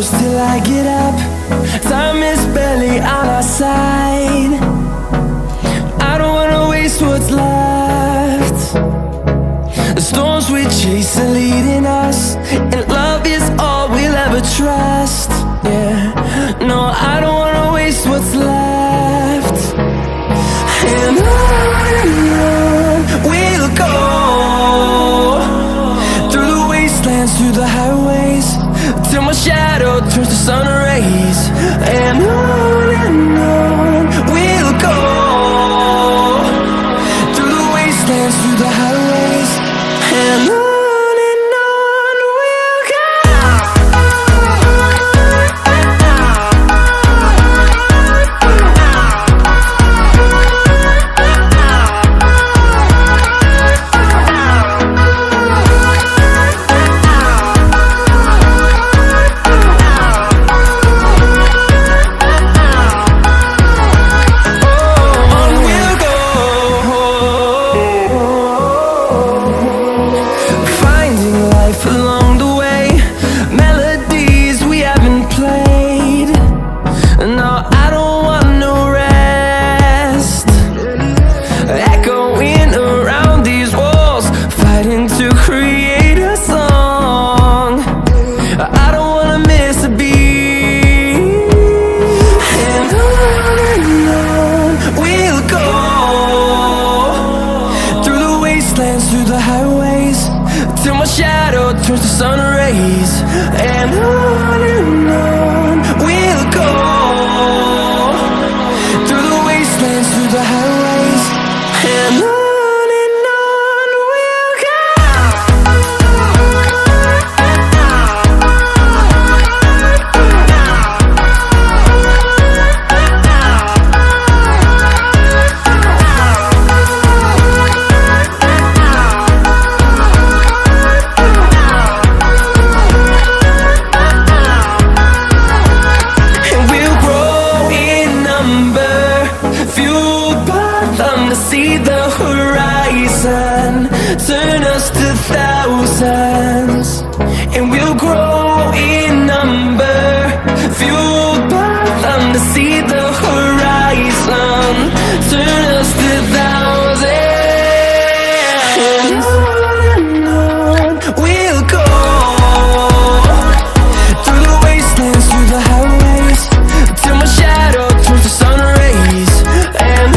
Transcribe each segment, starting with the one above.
close till I get up. Time is barely on our side. I don't wanna waste what's left. The storms we chase are leading us, and love is all we'll ever trust. Yeah, no, I don't wanna waste what's left. And on we'll go, through the wastelands, through the highways, till my shadow turns to sun rays. And on we'll go, through the wastelands, through the highways, and on we'll go. Through the highways, till my shadow turns to sun rays. And on we'll go, through the wastelands, through the highways, and on we'll go. See the horizon, turn us to thousands, and we'll grow in number, fueled by them. To see the horizon, turn us to thousands, and on we'll go, through the wastelands, through the highways, till my shadow turns to sun rays. And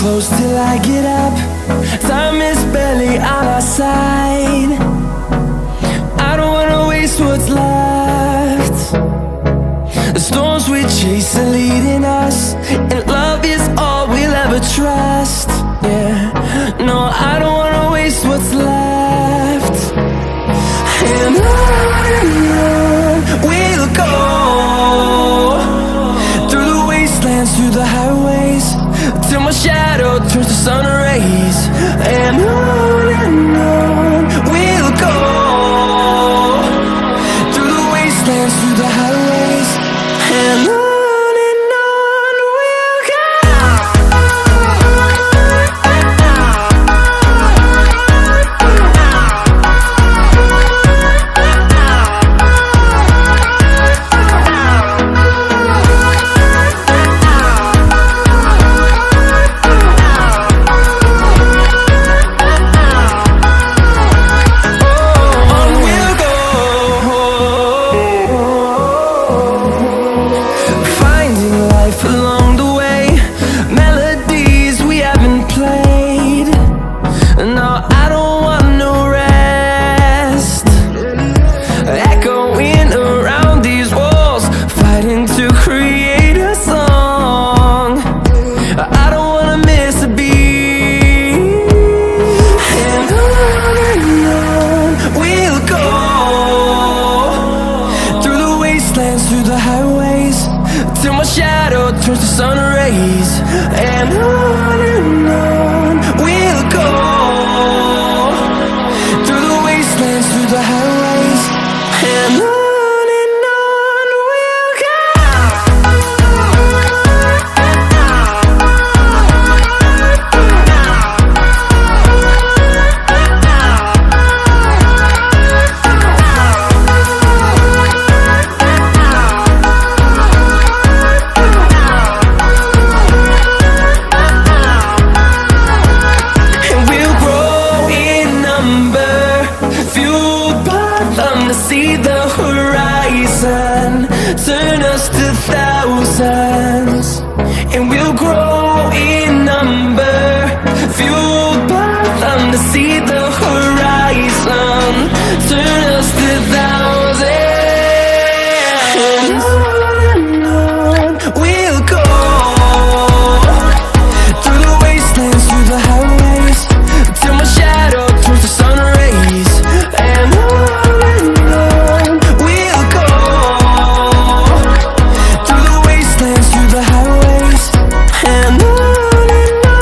close till I get up. Time is barely on our side. I don't wanna waste what's left. The storms we chase are leading us, and love is all we'll ever trust. Yeah, no, I don't wanna waste what's left. And on we'll go, through the wastelands, through the highways, till my shadow turns to sun rays. And on we'll go, through the wastelands, through the highways, and on we'll go. see the horizon, turn us to thousands, and we'll grow in number, fueled by them to see the horizon, turn us to thousands. And on we'll go, through the wastelands, through the highways, till my shadow turns to sun rays. And on we'll go, through the wastelands, through the highways. And on we'll go.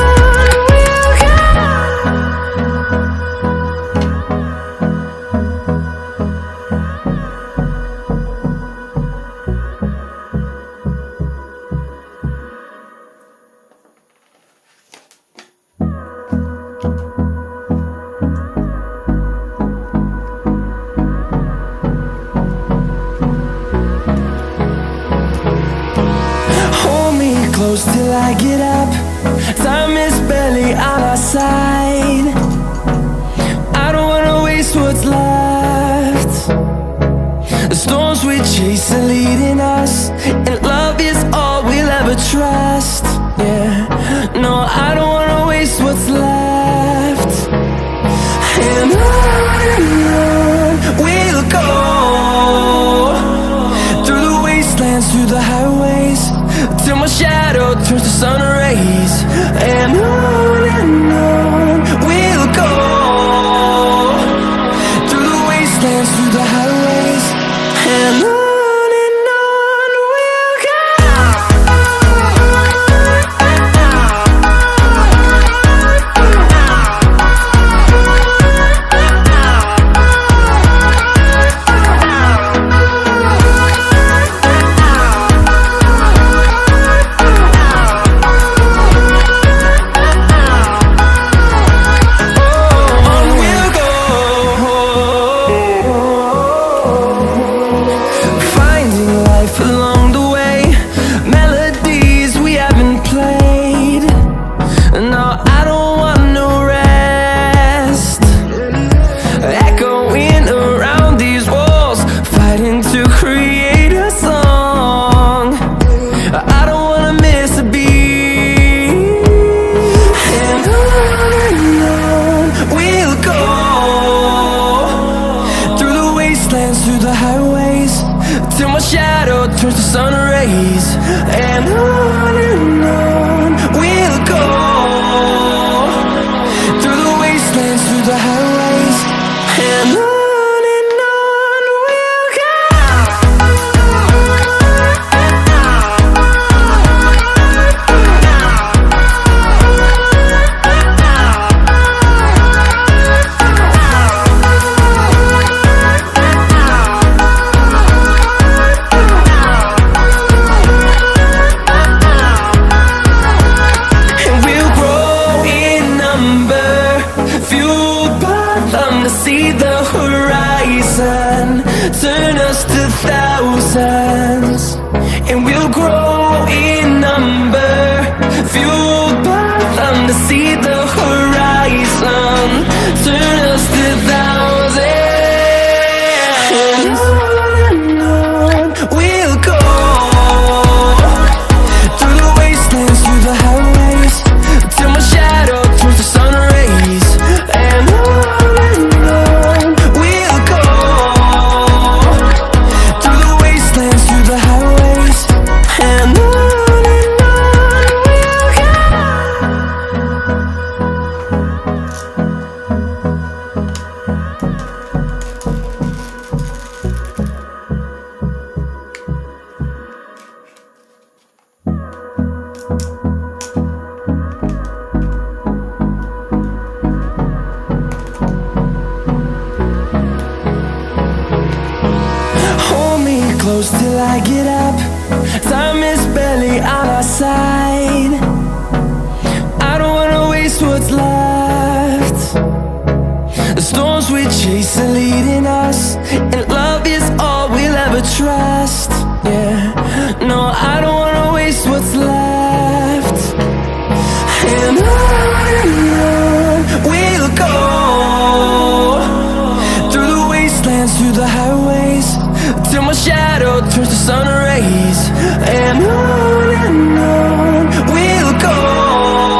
Hold me close till I get up. Time is barely on our side. I don't wanna waste what's left. The storms we chase are leading us, and love is all we'll ever trust. Yeah, no, I don't wanna waste what's left. And on we'll go, through the wastelands, through the highways, till my shadow turns to sun rays. And on we'll go, through the wastelands, through the highways. And on we'll go. Through the highways, till my shadow turns to sun rays. And on we'll go, through the wastelands, through the highways. And on we'll go. See the horizon, turn us to thousands, and we'll grow in number, fueled by them to see the horizon, turn us to thousands. And on we'll go, through the wastelands, through the highways, till my shadow turns to sun rays. And we'll go, through the wastelands, through the highways. And on we'll go. Hold me close till I get up. Time is barely on our side. I don't wanna waste what's left. The storms we chase are leading us, and love is all we'll ever trust. Yeah, no, I don't wanna waste what's left. And on we'll go, through the wasteland, dance through the highways till my shadow